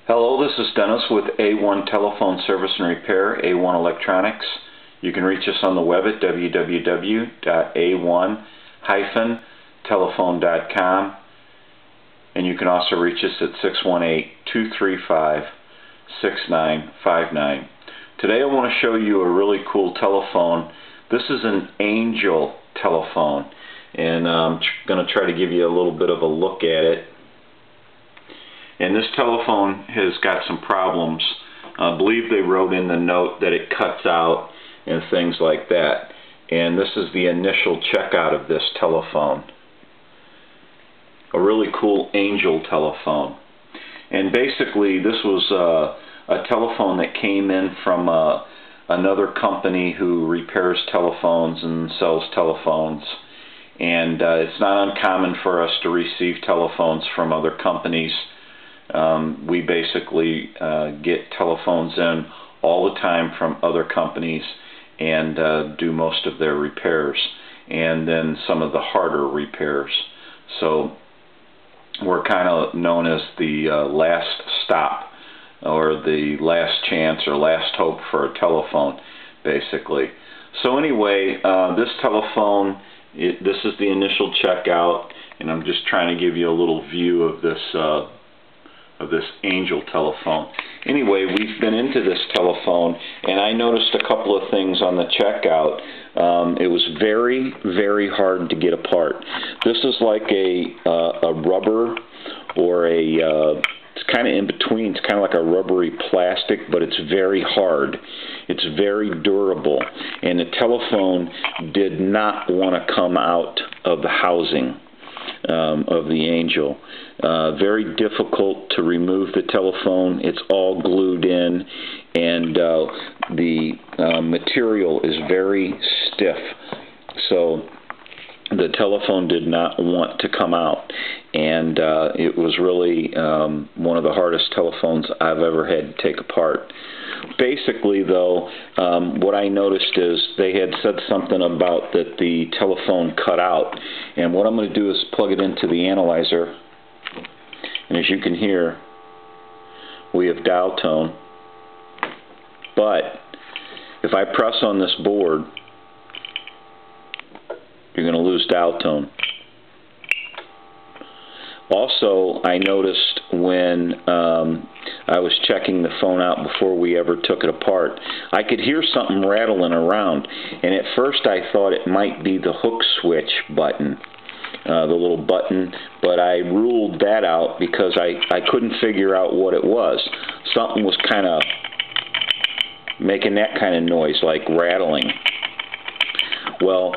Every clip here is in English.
Hello, this is Dennis with A1 Telephone Service and Repair, A1 Electronics. You can reach us on the web at www.a1-telephone.com, and you can also reach us at 618-235-6959. Today I want to show you a really cool telephone. This is an Angel telephone, and I'm going to try to give you a little bit of a look at it. And this telephone has got some problems. I believe they wrote in the note that it cuts out and things like that. And this is the initial checkout of this telephone. A really cool Angel telephone. And basically this was a telephone that came in from another company who repairs telephones and sells telephones. And it's not uncommon for us to receive telephones from other companies. We basically get telephones in all the time from other companies and do most of their repairs, and then some of the harder repairs. So we're kind of known as the last stop, or the last chance or last hope for a telephone, basically. So anyway, this telephone, this is the initial checkout, and I'm just trying to give you a little view of this Angel telephone. Anyway, we've been into this telephone, and I noticed a couple of things on the checkout. It was very, very hard to get apart. This is like a rubber, or it's kind of in between. It's kind of like a rubbery plastic, but it's very hard. It's very durable, and the telephone did not want to come out of the housing of the Angel. Very difficult to remove the telephone. It's all glued in, and the material is very stiff, so the telephone did not want to come out, and it was really one of the hardest telephones I've ever had to take apart. Basically, though, what I noticed is they had said something about that the telephone cut out, and what I'm going to do is plug it into the analyzer, and as you can hear, we have dial tone, but if I press on this board, you're going to lose dial tone. Also, I noticed when I was checking the phone out before we ever took it apart, I could hear something rattling around, and at first I thought it might be the hook switch button, the little button, but I ruled that out because I couldn't figure out what it was. Something was kind of making that kind of noise, like rattling. Well,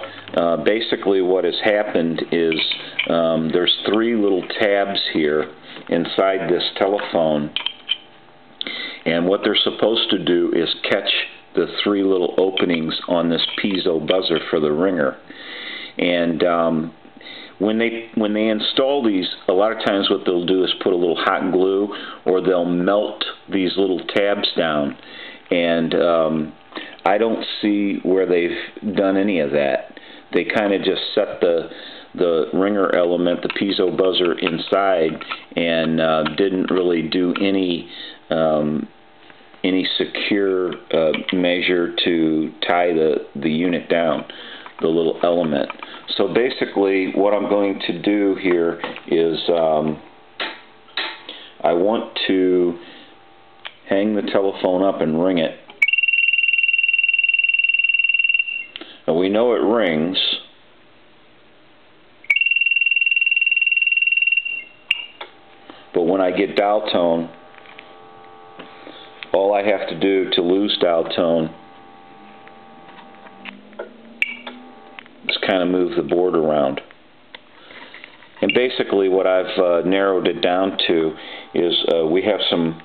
basically what has happened is there's three little tabs here inside this telephone, and what they're supposed to do is catch the three little openings on this piezo buzzer for the ringer. And when they install these, a lot of times what they'll do is put a little hot glue, or they'll melt these little tabs down, and I don't see where they've done any of that. They kind of just set the ringer element, the piezo buzzer, inside, and didn't really do any secure measure to tie the unit down, the little element. So basically what I'm going to do here is I want to hang the telephone up and ring it. And we know it rings. But when I get dial tone, all I have to do to lose dial tone is kind of move the board around. And basically what I've narrowed it down to is we have some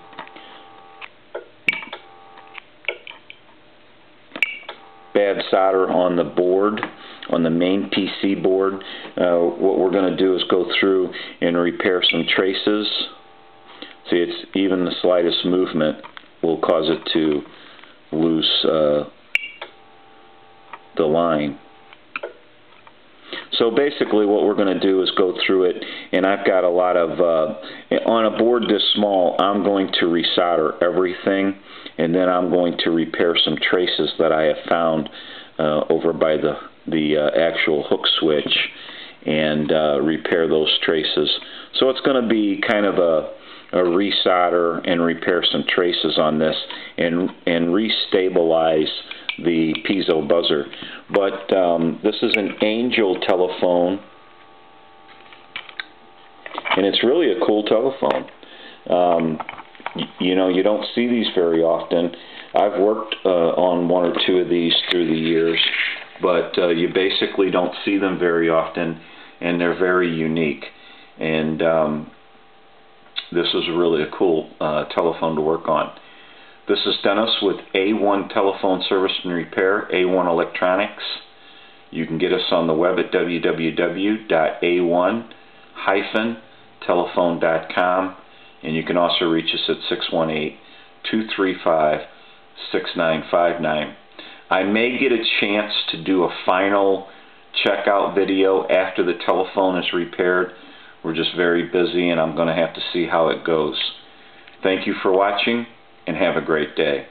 bad solder on the board, on the main PC board. What we're going to do is go through and repair some traces. See, it's even the slightest movement will cause it to lose the line. So basically what we're going to do is go through it, and I've got a lot of, on a board this small, I'm going to resolder everything, and then I'm going to repair some traces that I have found over by the actual hook switch, and repair those traces. So it's going to be kind of a resolder and repair some traces on this, and restabilize the piezo buzzer. But this is an Angel telephone, and it's really a cool telephone. You know, you don't see these very often. I've worked on one or two of these through the years, but you basically don't see them very often, and they're very unique. And this is really a cool telephone to work on. This is Dennis with A1 Telephone Service and Repair, A1 Electronics. You can get us on the web at www.a1-telephone.com, and you can also reach us at 618-235-6959. I may get a chance to do a final checkout video after the telephone is repaired. We're just very busy, and I'm going to have to see how it goes. Thank you for watching, and have a great day.